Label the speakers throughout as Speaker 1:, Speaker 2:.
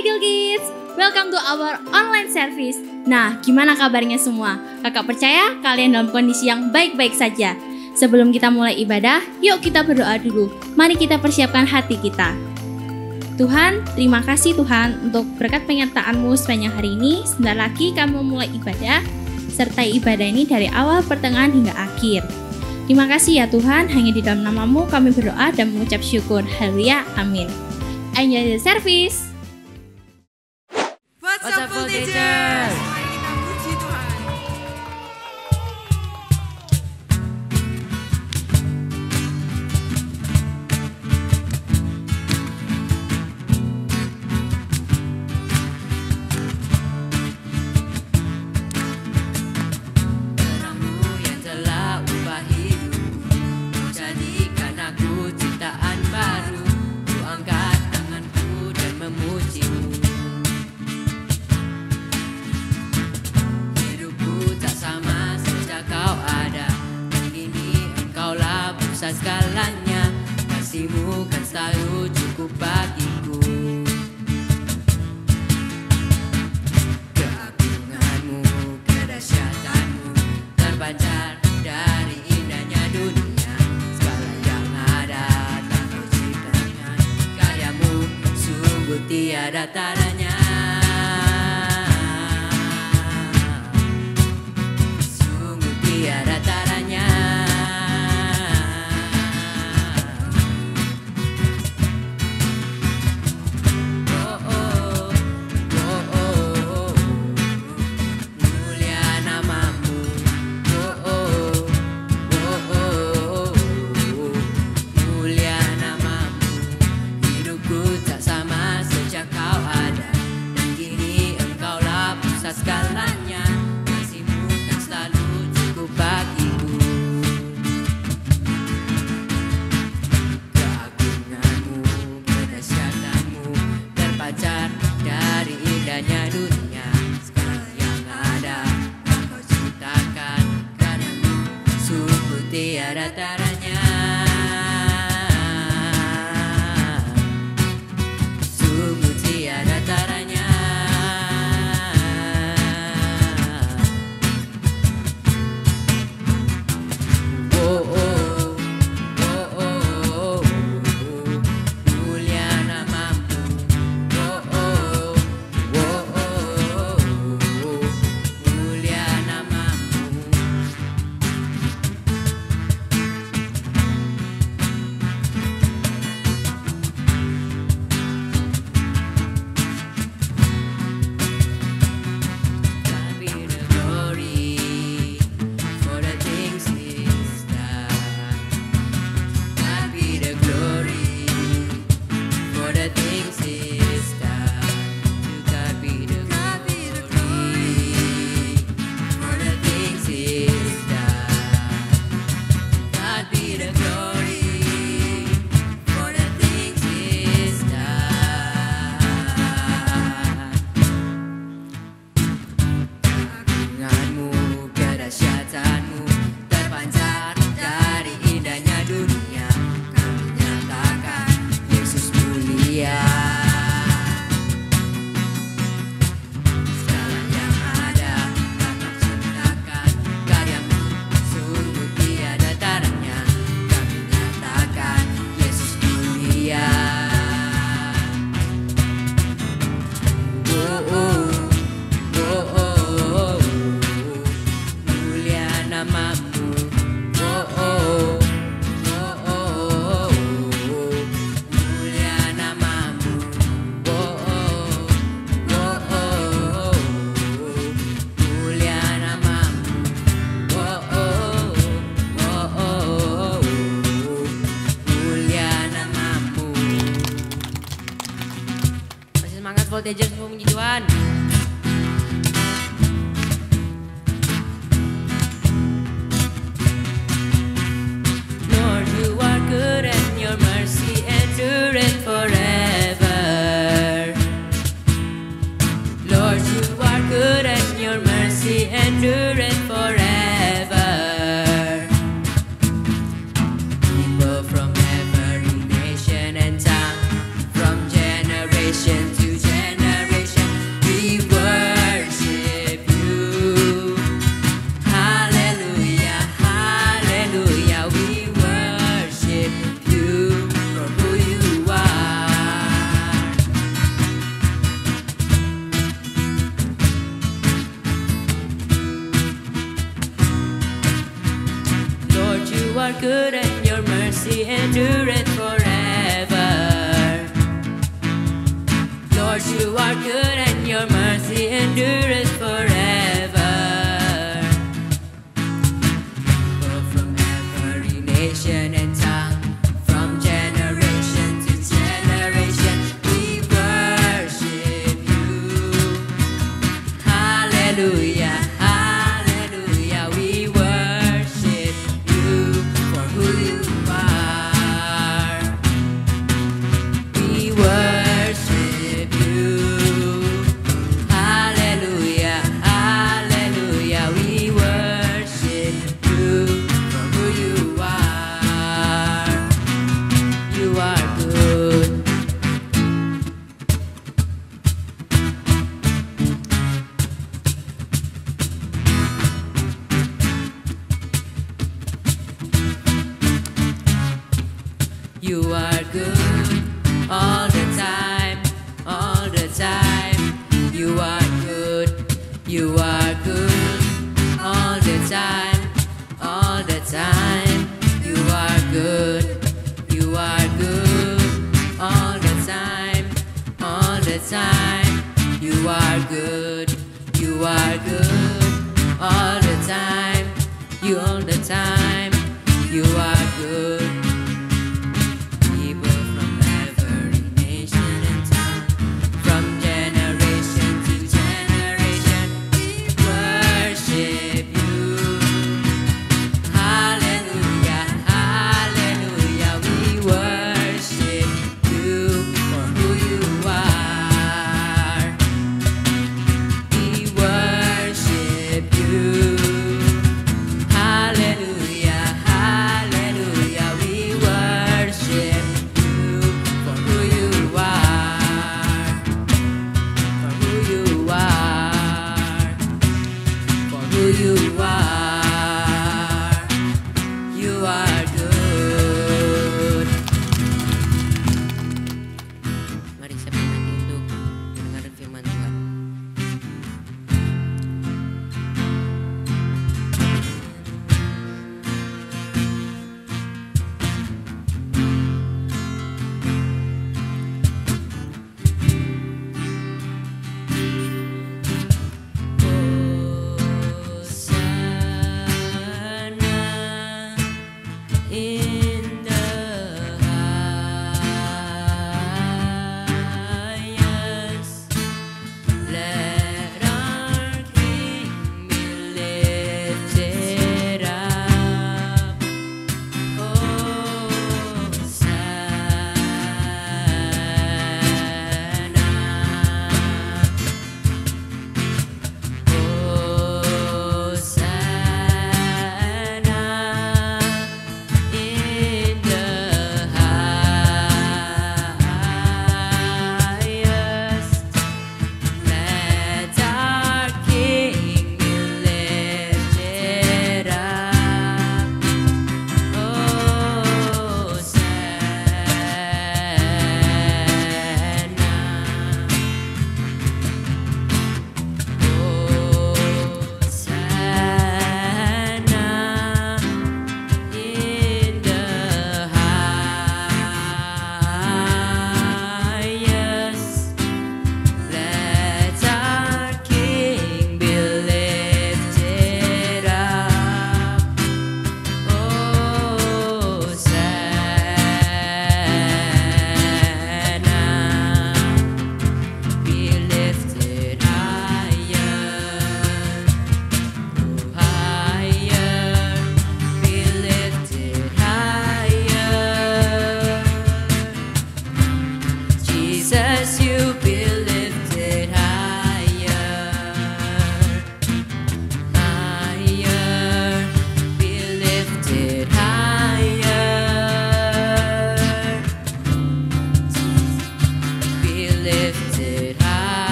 Speaker 1: Little Kids, welcome to our online service. Nah, gimana kabarnya semua? Kakak percaya kalian dalam kondisi yang baik-baik saja. Sebelum kita mulai ibadah, yuk kita berdoa dulu. Mari kita persiapkan hati kita. Tuhan, terima kasih Tuhan untuk berkat penyertaan-Mu sepanjang hari ini. Sebentar lagi kami memulai ibadah, sertai ibadah ini dari awal, pertengahan, hingga akhir. Terima kasih ya Tuhan, hanya di dalam nama-Mu kami berdoa dan mengucap syukur. Haleluya, amin. Enjoy the service.
Speaker 2: What's up, full teachers? Mari kita puji Tuhan. Terang-Mu yang telah ubah hidupku, jadikan aku ciptaan baru. Ku angkat tanganku dan memuji-Mu. Segalanya, kasih-Mu kan selalu cukup bagiku. Keagungan-Mu, kedahsyatan-Mu terpancar dari indahnya dunia. Segala yang ada tak Kau ciptakan, karya-Mu sungguh tiada taranya. Sungguh tiada taranya. Segalanya, kasih-Mu kan selalu cukup bagiku. Keagungan-Mu, kedahsyatan-Mu terpancar dari indahnya dunia. Segala yang ada tak Kau ciptakan, karya-Mu sungguh tiada taranya. Sungguh tiada taranya. Voltagers memuji Tuhan. Lord, You are good and Your mercy endureth forever. Lord, You are good and Your mercy endureth forever. People from every nation and tongue, from generation to generation. good and your mercy endureth forever. Lord, you are good and your mercy endureth forever. Oh, from every nation and tongue, from generation to generation, we worship you. Hallelujah, hallelujah, we worship you for who you are. We worship you. Hallelujah, hallelujah, we worship you for who you are. You are good. You are good all the time, all the time. You are good, you are good all the time, all the time. You are good, you are good all the time, all the time. You are good, you are good all the time, you all the time. You are good. People from every nation and tongue, from generation to generation, we worship you. Hallelujah, hallelujah, we worship you for who you are. We worship you. Hallelujah, hallelujah,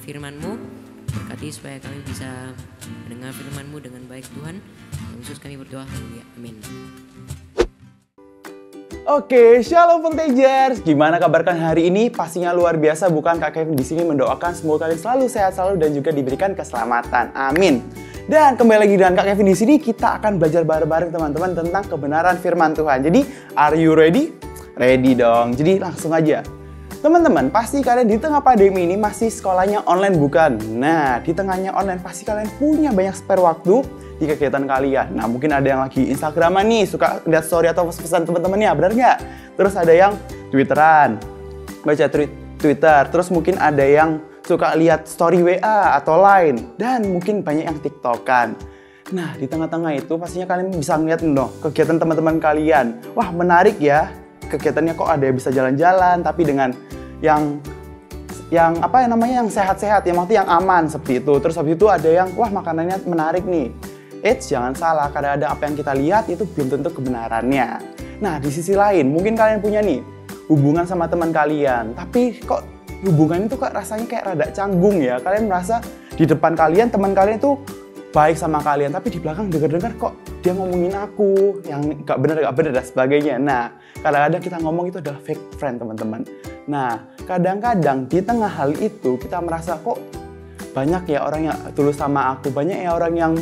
Speaker 2: firman-Mu. Berkati supaya kami bisa mendengar firman-Mu dengan baik Tuhan. Dalam Yesus kami berdoa. Amin.
Speaker 3: Oke, Shalom Voltagers. Gimana kabar kalian hari ini? Pastinya luar biasa, bukan? Kak Kevin di sini mendoakan semoga kalian selalu sehat selalu dan juga diberikan keselamatan. Amin. Dan kembali lagi dengan Kak Kevin di sini, kita akan belajar bareng-bareng teman-teman tentang kebenaran firman Tuhan. Jadi, are you ready? Ready dong. Jadi langsung aja. Teman-teman, pasti kalian di tengah pandemi ini masih sekolahnya online bukan? Nah, di tengahnya online pasti kalian punya banyak spare waktu di kegiatan kalian. Nah, mungkin ada yang lagi Instagraman nih, suka lihat story atau pesan teman-temannya, benar nggak? Terus ada yang Twitteran, baca Twitter. Terus mungkin ada yang suka lihat story WA atau Line. Dan mungkin banyak yang TikTokan. Nah, di tengah-tengah itu pastinya kalian bisa ngeliat dong kegiatan teman-teman kalian. Wah, menarik ya. Kegiatannya kok ada yang bisa jalan-jalan, tapi dengan yang sehat-sehat, yang maksudnya yang aman seperti itu. Terus habis itu ada yang wah makanannya menarik nih. Jangan salah, kadang-kadang apa yang kita lihat itu belum tentu kebenarannya. Nah, di sisi lain, mungkin kalian punya nih hubungan sama teman kalian, tapi kok hubungan itu kok rasanya kayak rada canggung ya. Kalian merasa di depan kalian, teman kalian itu baik sama kalian, tapi di belakang dengar-dengar kok dia ngomongin aku yang gak bener dan sebagainya. Nah, kadang-kadang kita ngomong itu adalah fake friend, teman-teman. Nah, kadang-kadang di tengah hal itu kita merasa kok banyak ya orang yang tulus sama aku, banyak ya orang yang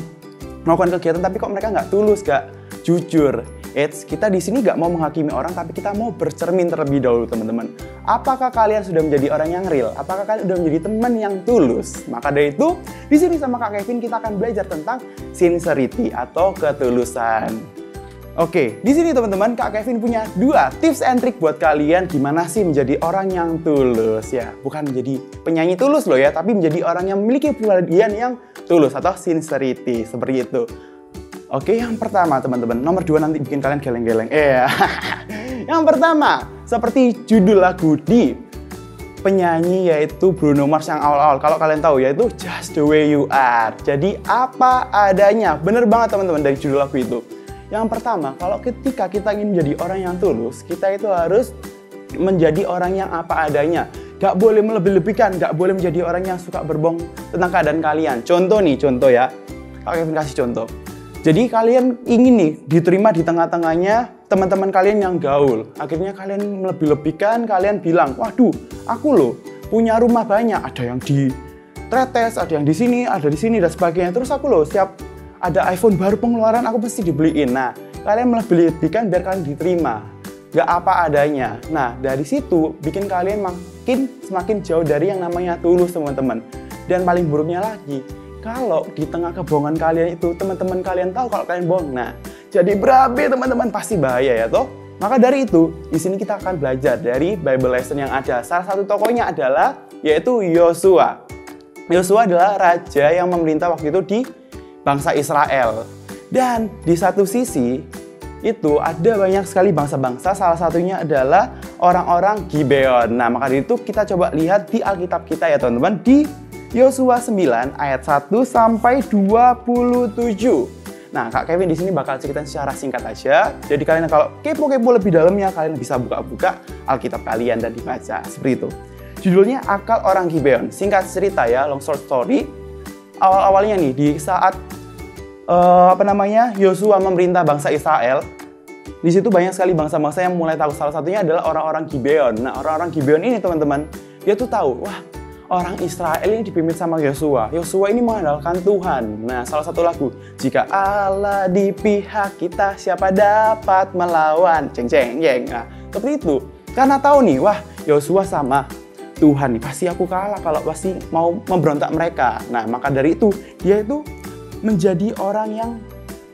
Speaker 3: melakukan kegiatan tapi kok mereka nggak tulus, nggak jujur. Kita di sini nggak mau menghakimi orang, tapi kita mau bercermin terlebih dahulu, teman-teman. Apakah kalian sudah menjadi orang yang real? Apakah kalian sudah menjadi teman yang tulus? Maka dari itu, di sini sama Kak Kevin kita akan belajar tentang sincerity atau ketulusan. Oke, di sini teman-teman Kak Kevin punya 2 tips and trick buat kalian gimana sih menjadi orang yang tulus ya. Bukan menjadi penyanyi tulus loh ya, tapi menjadi orang yang memiliki kepribadian yang tulus atau sincerity, seperti itu. Oke, yang pertama teman-teman, nomor 2 nanti bikin kalian geleng-geleng. Yang pertama, seperti judul lagu di penyanyi yaitu Bruno Mars yang awal-awal, kalau kalian tahu yaitu Just the Way You Are. Jadi apa adanya, bener banget teman-teman dari judul lagu itu. Yang pertama, kalau ketika kita ingin menjadi orang yang tulus, kita itu harus menjadi orang yang apa adanya. Gak boleh melebih-lebihkan, gak boleh menjadi orang yang suka berbohong tentang keadaan kalian. Contoh ya, Kak Kevin kasih contoh. Jadi kalian ingin nih diterima di tengah-tengahnya teman-teman kalian yang gaul. Akhirnya kalian melebih-lebihkan, kalian bilang, waduh, aku loh punya rumah banyak. Ada yang di Tretes, ada yang di sini, ada di sini, dan sebagainya. Terus aku loh setiap ada iPhone baru pengeluaran aku pasti dibeliin. Nah, kalian melebih-lebihkan biar kalian diterima. Gak apa adanya. Nah, dari situ bikin kalian semakin jauh dari yang namanya tulus, teman-teman. Dan paling buruknya lagi, kalau di tengah kebohongan kalian itu teman-teman kalian tahu kalau kalian bohong. Nah, jadi berabe teman-teman, pasti bahaya ya toh. Maka dari itu, di sini kita akan belajar dari Bible lesson yang ada. Salah satu tokohnya adalah yaitu Yosua. Yosua adalah raja yang memerintah waktu itu di bangsa Israel. Dan di satu sisi itu ada banyak sekali bangsa-bangsa, salah satunya adalah orang-orang Gibeon. Nah, maka dari itu kita coba lihat di Alkitab kita ya teman-teman, di Yosua 9 ayat 1 sampai 27. Nah, Kak Kevin di sini bakal ceritain secara singkat aja. Jadi kalian kalau kepo-kepo lebih dalamnya, kalian bisa buka-buka Alkitab kalian dan dibaca seperti itu. Judulnya Akal Orang Gibeon. Singkat cerita ya, long short story. Awal-awalnya nih di saat Yosua memerintah bangsa Israel, di situ banyak sekali bangsa-bangsa yang mulai tahu. Salah satunya adalah orang-orang Gibeon. Nah, orang-orang Gibeon ini teman-teman, dia tuh tahu, wah, orang Israel ini dipimpin sama Yosua. Yosua ini mengandalkan Tuhan. Nah, salah satu lagu, jika Allah di pihak kita, siapa dapat melawan? Jeng jeng jeng. Nah, seperti itu. Karena tahu nih, wah, Yosua sama Tuhan nih, pasti aku kalah kalau pasti mau memberontak mereka. Nah, maka dari itu, dia itu menjadi orang yang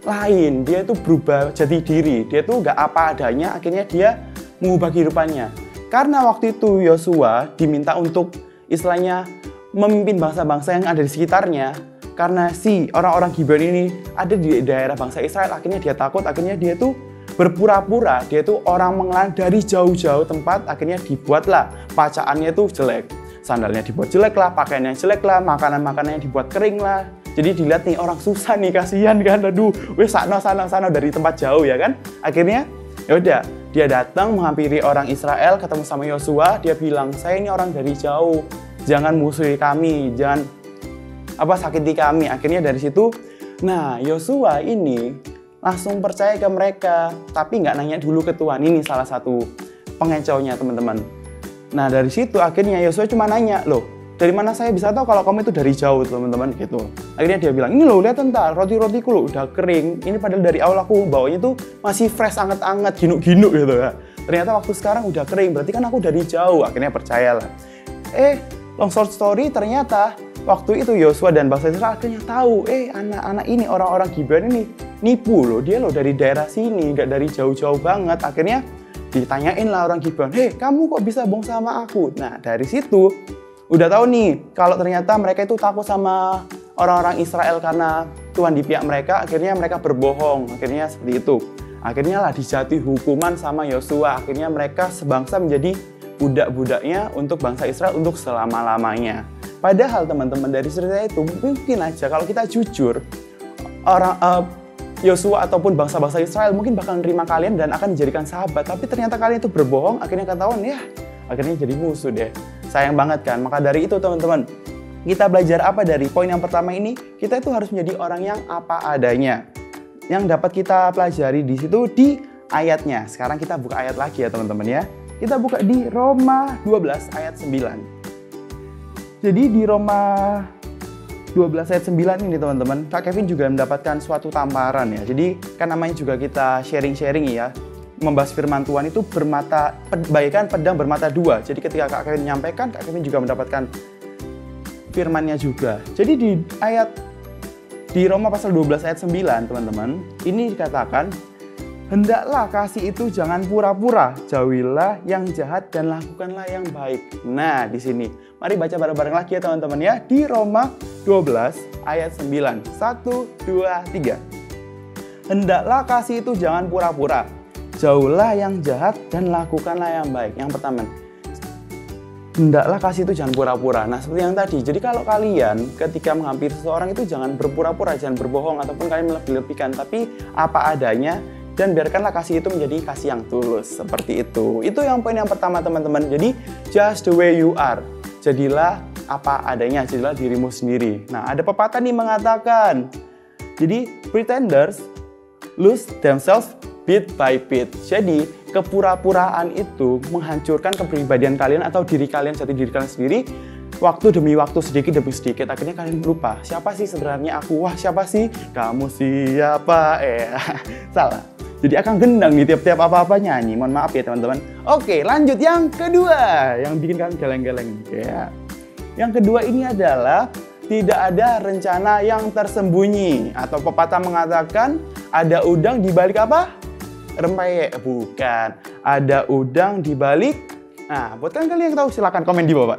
Speaker 3: lain. Dia itu berubah jadi diri. Dia itu gak apa adanya, akhirnya dia mengubah kehidupannya. Karena waktu itu Yosua diminta untuk istilahnya memimpin bangsa-bangsa yang ada di sekitarnya. Karena si orang-orang Gibeon ini ada di daerah bangsa Israel, akhirnya dia takut, akhirnya dia tuh berpura-pura. Dia tuh orang mengelan dari jauh-jauh tempat, akhirnya dibuatlah pacaannya tuh jelek. Sandalnya dibuat jelek lah, pakaiannya jelek lah, makanan-makanannya dibuat kering lah. Jadi dilihat nih orang susah nih, kasihan kan, aduh, wes sana dari tempat jauh ya kan. Akhirnya ya udah, dia datang menghampiri orang Israel, ketemu sama Yosua, dia bilang, saya ini orang dari jauh, jangan musuhi kami, jangan sakiti kami. Akhirnya dari situ, nah Yosua ini langsung percaya ke mereka, tapi nggak nanya dulu ke Tuhan. Ini salah satu pengecohnya teman-teman. Nah dari situ akhirnya Yosua cuma nanya, loh dari mana saya bisa tahu kalau kamu itu dari jauh teman-teman gitu. Akhirnya dia bilang, ini loh lihat entar roti-rotiku loh udah kering, ini padahal dari awal aku bawanya tuh masih fresh, anget-anget, ginuk-ginuk gitu ya. Ternyata waktu sekarang udah kering, berarti kan aku dari jauh. Akhirnya percayalah. Long short story, ternyata waktu itu Yosua dan bangsa Israel akhirnya tahu, anak-anak ini, orang-orang Gibeon ini nipu loh, dia loh dari daerah sini, nggak dari jauh-jauh banget. Akhirnya ditanyain lah orang Gibeon, kamu kok bisa bohong sama aku? Nah dari situ udah tahu nih kalau ternyata mereka itu takut sama orang-orang Israel karena Tuhan di pihak mereka. Akhirnya mereka berbohong, akhirnya seperti itu. Akhirnya lah dijatuhi hukuman sama Yosua. Akhirnya mereka sebangsa menjadi budak-budaknya untuk bangsa Israel untuk selama-lamanya. Padahal teman-teman dari cerita itu mungkin aja kalau kita jujur, orang Yosua ataupun bangsa-bangsa Israel mungkin bakal nerima kalian dan akan dijadikan sahabat. Tapi ternyata kalian itu berbohong, akhirnya ketahuan akhirnya jadi musuh deh. Sayang banget kan. Maka dari itu teman-teman, kita belajar apa dari poin yang pertama ini? Kita itu harus menjadi orang yang apa adanya. Yang dapat kita pelajari di situ di ayatnya. Sekarang kita buka ayat lagi ya teman-teman ya. Kita buka di Roma 12 ayat 9. Jadi di Roma 12 ayat 9 ini teman-teman, Kak Kevin juga mendapatkan suatu tamparan ya. Jadi kan namanya juga kita sharing-sharing ya. Membahas firman Tuhan itu bagaikan pedang bermata dua. Jadi ketika Kak Kevin menyampaikan, Kak Kevin juga mendapatkan firman-nya juga. Jadi di Roma pasal 12 ayat 9 teman-teman, ini dikatakan, hendaklah kasih itu jangan pura-pura, jauhilah yang jahat dan lakukanlah yang baik. Nah di sini, mari baca bareng-bareng lagi ya teman-teman ya. Di Roma 12 ayat 9, 1, 2, 3. Hendaklah kasih itu jangan pura-pura, jauhilah yang jahat dan lakukanlah yang baik. Yang pertama, hendaklah kasih itu jangan pura-pura. Nah seperti yang tadi, jadi kalau kalian ketika menghampiri seseorang itu jangan berpura-pura, jangan berbohong, ataupun kalian melebih-lebihkan, tapi apa adanya, dan biarkanlah kasih itu menjadi kasih yang tulus. Seperti itu. Itu yang poin yang pertama teman-teman. Jadi just the way you are. Jadilah apa adanya, jadilah dirimu sendiri. Nah ada pepatah nih mengatakan, jadi pretenders lose themselves bit by bit. Jadi kepura-puraan itu menghancurkan kepribadian kalian atau diri kalian, jati diri kalian sendiri. Waktu demi waktu, sedikit demi sedikit, akhirnya kalian lupa siapa sih sebenarnya aku. Wah siapa sih kamu, siapa? Salah. Jadi akan gendang nih tiap-tiap apa-apa nyanyi. Mohon maaf ya teman-teman. Oke lanjut yang kedua, yang bikin kalian geleng-geleng ya. Yang kedua ini adalah tidak ada rencana yang tersembunyi. Atau pepatah mengatakan ada udang di balik apa? Rempeyek. Bukan. Ada udang di balik. Nah, buat kalian yang tahu silakan komen di bawah.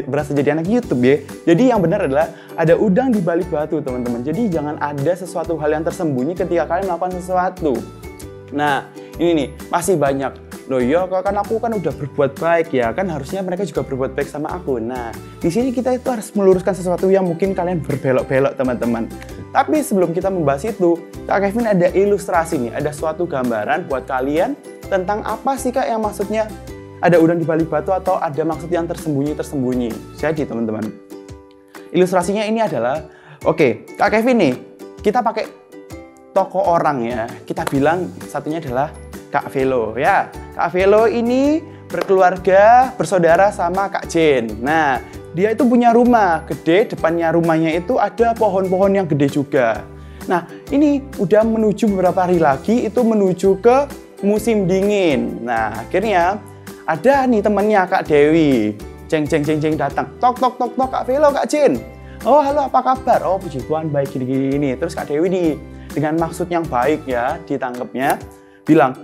Speaker 3: Berasa jadi anak YouTube ya. Jadi yang benar adalah ada udang di balik batu, teman-teman. Jadi jangan ada sesuatu hal yang tersembunyi ketika kalian melakukan sesuatu. Nah, ini nih masih banyak. Loh ya, kan aku kan udah berbuat baik ya. Kan harusnya mereka juga berbuat baik sama aku. Nah, di sini kita itu harus meluruskan sesuatu yang mungkin kalian berbelok-belok, teman-teman. Tapi sebelum kita membahas itu, Kak Kevin ada ilustrasi nih, ada suatu gambaran buat kalian tentang apa sih Kak yang maksudnya ada udang di balik batu atau ada maksud yang tersembunyi-tersembunyi. Jadi teman-teman, ilustrasinya ini adalah, oke, Kak Kevin nih, kita pakai tokoh orang ya. Kita bilang satunya adalah Kak Velo ya. Kak Velo ini berkeluarga, bersaudara sama Kak Jen. Nah, dia itu punya rumah gede, depannya rumahnya itu ada pohon-pohon yang gede juga. Nah, ini udah menuju beberapa hari lagi, itu menuju ke musim dingin. Nah, akhirnya ada nih temennya Kak Dewi. Ceng datang. Tok Kak Velo, Kak Jen. Oh, halo apa kabar? Oh, puji Tuhan baik gini. Terus Kak Dewi nih dengan maksud yang baik ya, ditangkapnya bilang,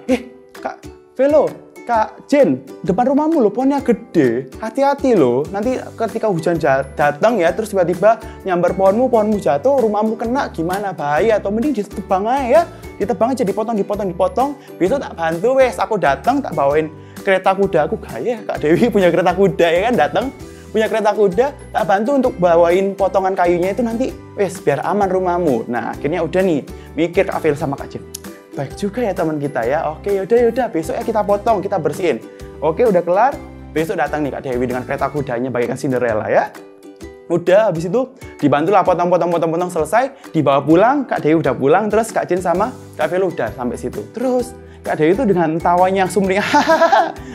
Speaker 3: Kak Velo, Kak Jen, depan rumahmu loh pohonnya gede, hati-hati loh, nanti ketika hujan datang ya, terus tiba-tiba nyambar pohonmu jatuh, rumahmu kena, gimana, bahaya, atau mending ditebang aja ya, ditebang aja, dipotong, besok tak bantu wes, aku datang tak bawain kereta kuda, aku gaya, Kak Dewi punya kereta kuda ya kan, datang punya kereta kuda, tak bantu untuk bawain potongan kayunya itu nanti, wes biar aman rumahmu. Nah akhirnya udah nih, mikir Kak Vel sama Kak Jen. Baik juga ya teman kita ya. Oke yaudah besok ya kita potong, kita bersihin. Oke udah kelar, besok datang nih Kak Dewi dengan kereta kudanya bagaikan Cinderella ya. Udah habis itu dibantu lah potong selesai, dibawa pulang, Kak Dewi udah pulang, terus Kak Jen sama Kak Velo udah sampai situ. Terus Kak Dewi itu dengan tawanya yang sumringah,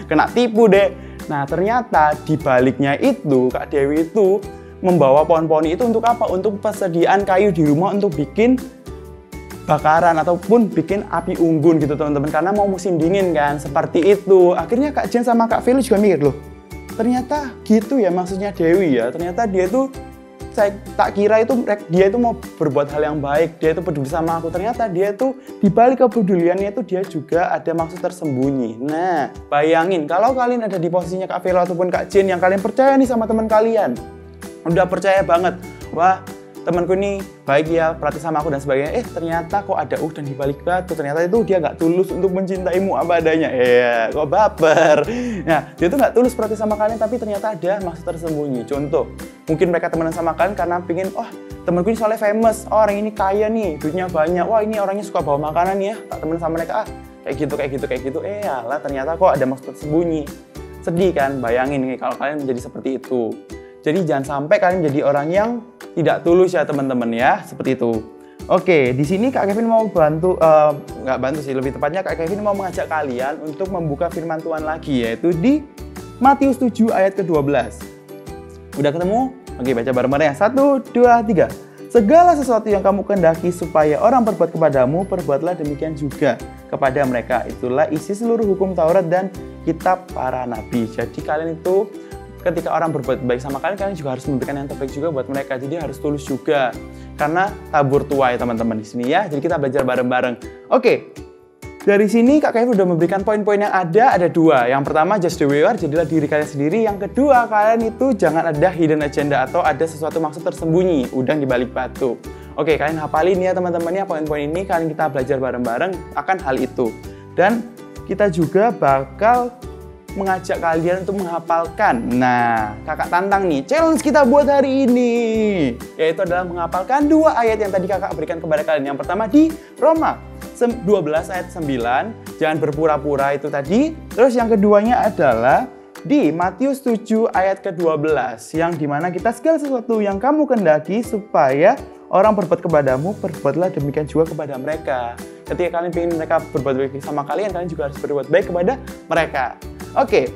Speaker 3: kena tipu deh. Nah ternyata di baliknya itu Kak Dewi itu membawa pohon-pohon itu untuk apa? Untuk persediaan kayu di rumah untuk bikin bakaran ataupun bikin api unggun gitu teman-teman, karena mau musim dingin kan, seperti itu. Akhirnya Kak Jen sama Kak Velo juga mikir, loh ternyata gitu ya maksudnya Dewi ya, ternyata dia tuh saya tak kira itu dia itu mau berbuat hal yang baik, dia itu peduli sama aku, ternyata dia tuh di balik kepeduliannya itu dia juga ada maksud tersembunyi. Nah bayangin kalau kalian ada di posisinya Kak Velo ataupun Kak Jen yang kalian percaya nih sama teman kalian, udah percaya banget, wah temanku ini baik ya, perhati sama aku dan sebagainya. Ternyata kok ada dan di balik batu. Ternyata itu dia nggak tulus untuk mencintaimu apa adanya. Kok baper. Nah, dia tuh nggak tulus perhati sama kalian, tapi ternyata ada maksud tersembunyi. Contoh, mungkin mereka temenan sama kalian karena pingin, temanku ini soalnya famous, orang ini kaya nih, duitnya banyak, wah ini orangnya suka bawa makanan ya, tak temenan sama mereka, kayak gitu. Alah, ternyata kok ada maksud tersembunyi. Sedih kan, bayangin nih kalau kalian menjadi seperti itu. Jadi jangan sampai kalian jadi orang yang tidak tulus ya teman-teman ya, seperti itu. Oke, di sini Kak Kevin mau nggak bantu sih, lebih tepatnya Kak Kevin mau mengajak kalian untuk membuka firman Tuhan lagi, yaitu di Matius 7 ayat ke-12. Udah ketemu? Oke, baca bareng-bareng ya. 1, 2, 3. Segala sesuatu yang kamu kehendaki supaya orang berbuat kepadamu, perbuatlah demikian juga kepada mereka. Itulah isi seluruh hukum Taurat dan kitab para nabi. Jadi kalian itu ketika orang berbuat baik sama kalian juga harus memberikan yang terbaik juga buat mereka. Jadi harus tulus juga. Karena tabur tuai teman-teman di sini ya. Jadi kita belajar bareng-bareng. Oke. Dari sini Kak Kevin udah memberikan poin-poin yang ada 2. Yang pertama, just the way you are, jadilah diri kalian sendiri. Yang kedua, kalian itu jangan ada hidden agenda atau ada sesuatu maksud tersembunyi, udang di balik batu. Oke, kalian hafalin ya teman-teman ya poin-poin ini, kalian kita belajar bareng-bareng akan hal itu. Dan kita juga bakal mengajak kalian untuk menghafalkan. Nah, kakak tantang nih, challenge kita buat hari ini, yaitu adalah menghafalkan 2 ayat yang tadi kakak berikan kepada kalian. Yang pertama di Roma 12 ayat 9, jangan berpura-pura itu tadi. Terus yang keduanya adalah di Matius 7 ayat ke-12, yang dimana kita segala sesuatu yang kamu kehendaki supaya orang berbuat kepadamu, perbuatlah demikian juga kepada mereka. Ketika kalian ingin mereka berbuat baik sama kalian, kalian juga harus berbuat baik kepada mereka. Oke,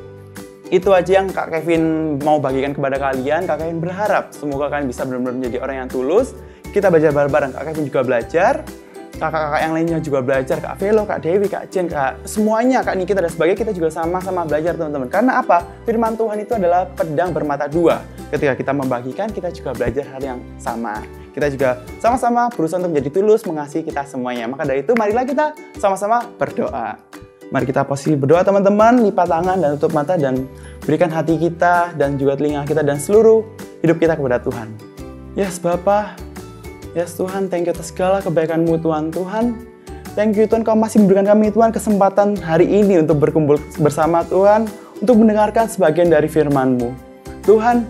Speaker 3: itu aja yang Kak Kevin mau bagikan kepada kalian. Kak Kevin berharap semoga kalian bisa benar-benar menjadi orang yang tulus. Kita belajar bareng-bareng, Kak Kevin juga belajar, kakak-kakak yang lainnya juga belajar, Kak Velo, Kak Dewi, Kak Jen, semuanya, Kak Nikita dan sebagainya, kita juga sama-sama belajar teman-teman. Karena apa? Firman Tuhan itu adalah pedang bermata 2. Ketika kita membagikan, kita juga belajar hal yang sama. Kita juga sama-sama berusaha untuk menjadi tulus mengasihi kita semuanya. Maka dari itu, marilah kita sama-sama berdoa. Mari kita posisi berdoa teman-teman, lipat tangan dan tutup mata dan berikan hati kita dan juga telinga kita dan seluruh hidup kita kepada Tuhan. Yes Bapa, yes Tuhan, thank you atas segala kebaikan-Mu Tuhan. Thank you Tuhan, Kau masih memberikan kami Tuhan kesempatan hari ini untuk berkumpul bersama Tuhan, untuk mendengarkan sebagian dari firman-Mu. Tuhan,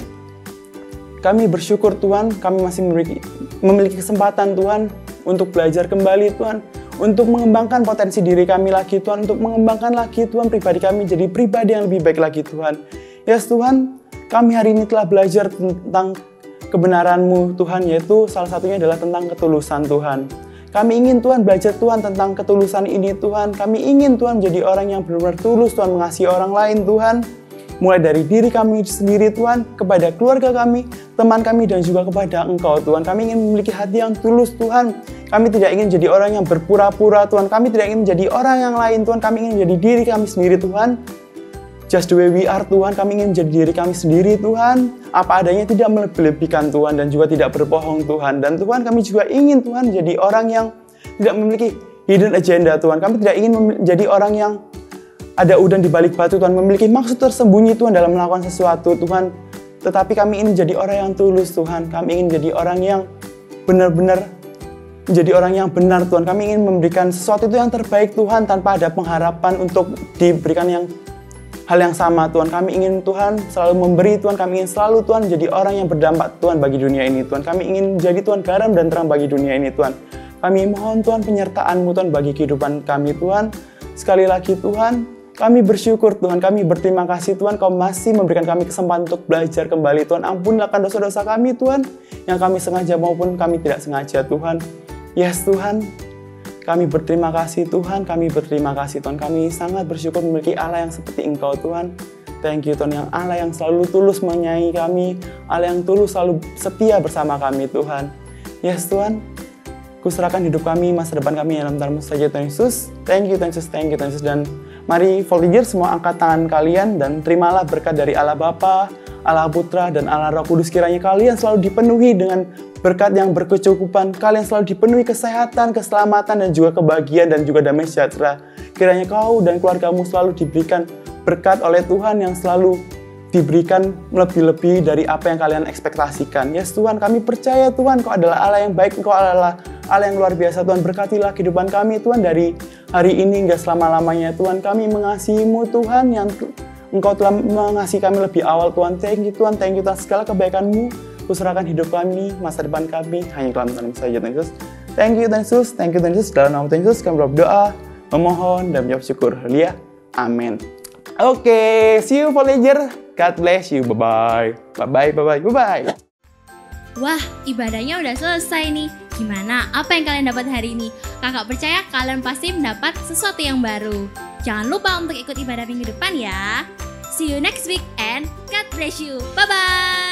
Speaker 3: kami bersyukur Tuhan, kami masih memiliki kesempatan Tuhan untuk belajar kembali Tuhan, untuk mengembangkan potensi diri kami lagi Tuhan, untuk mengembangkan lagi Tuhan pribadi kami jadi pribadi yang lebih baik lagi Tuhan. Yes Tuhan, kami hari ini telah belajar tentang kebenaran-Mu Tuhan, yaitu salah satunya adalah tentang ketulusan Tuhan. Kami ingin Tuhan belajar Tuhan tentang ketulusan ini Tuhan. Kami ingin Tuhan menjadi orang yang benar-benar tulus Tuhan, mengasihi orang lain Tuhan. Mulai dari diri kami sendiri Tuhan, kepada keluarga kami, teman kami, dan juga kepada Engkau Tuhan. Kami ingin memiliki hati yang tulus Tuhan. Kami tidak ingin jadi orang yang berpura-pura Tuhan. Kami tidak ingin menjadi orang yang lain Tuhan. Kami ingin menjadi diri kami sendiri Tuhan. Just the way we are Tuhan. Kami ingin menjadi diri kami sendiri Tuhan. Apa adanya, tidak melebih-lebihkan Tuhan dan juga tidak berbohong Tuhan. Dan Tuhan, kami juga ingin Tuhan menjadi orang yang tidak memiliki hidden agenda Tuhan. Kami tidak ingin menjadi orang yang ada udang di balik batu Tuhan, memiliki maksud tersembunyi Tuhan dalam melakukan sesuatu Tuhan. Tetapi kami ingin menjadi orang yang tulus Tuhan. Kami ingin menjadi orang yang benar-benar menjadi orang yang benar Tuhan. Kami ingin memberikan sesuatu itu yang terbaik Tuhan, tanpa ada pengharapan untuk diberikan hal yang sama Tuhan. Kami ingin Tuhan selalu memberi Tuhan. Kami ingin selalu Tuhan menjadi orang yang berdampak Tuhan bagi dunia ini Tuhan. Kami ingin menjadi Tuhan garam dan terang bagi dunia ini Tuhan. Kami mohon Tuhan penyertaan-Mu Tuhan bagi kehidupan kami Tuhan. Sekali lagi Tuhan, Kami bersyukur Tuhan, kami berterima kasih Tuhan, Kau masih memberikan kami kesempatan untuk belajar kembali Tuhan. Ampunilah dosa-dosa kami Tuhan, yang kami sengaja maupun kami tidak sengaja Tuhan. Yes Tuhan, kami berterima kasih Tuhan, kami berterima kasih Tuhan. Kami sangat bersyukur memiliki Allah yang seperti Engkau Tuhan. Thank you Tuhan, yang Allah yang selalu tulus menyayangi kami, Allah yang tulus selalu setia bersama kami Tuhan. Yes Tuhan, kuserahkan hidup kami, masa depan kami dalam tangan-Mu saja Tuhan Yesus. Thank you Tuhan Yesus, thank you Tuhan Yesus. Dan mari Voltigers semua angkat tangan kalian dan terimalah berkat dari Allah Bapa, Allah Putra, dan Allah Roh Kudus. Kiranya kalian selalu dipenuhi dengan berkat yang berkecukupan, kalian selalu dipenuhi kesehatan, keselamatan, dan juga kebahagiaan, dan juga damai sejahtera. Kiranya kau dan keluargamu selalu diberikan berkat oleh Tuhan yang selalu diberikan lebih-lebih dari apa yang kalian ekspektasikan. Yes Tuhan, kami percaya Tuhan, Kau adalah Allah yang baik, Engkau adalah Allah yang luar biasa Tuhan. Berkatilah kehidupan kami Tuhan dari hari ini hingga selama-lamanya Tuhan. Kami mengasihi-Mu Tuhan yang Engkau telah mengasihi kami lebih awal Tuhan. Thank you Tuhan segala kebaikan-Mu. Kuserahkan hidup kami, masa depan kami hanya dalam nama saja Tuhan Yesus. Thank you Tuhan Yesus. Dalam nama Tuhan Yesus kami berdoa, memohon dan menjawab syukur. Haleluya. Amin. Oke, see you Voyager. God bless you. Bye-bye. Bye-bye.
Speaker 1: Wah, ibadahnya udah selesai nih. Gimana? Apa yang kalian dapat hari ini? Kakak percaya kalian pasti mendapat sesuatu yang baru. Jangan lupa untuk ikut ibadah minggu depan ya. See you next week and God bless you. Bye-bye.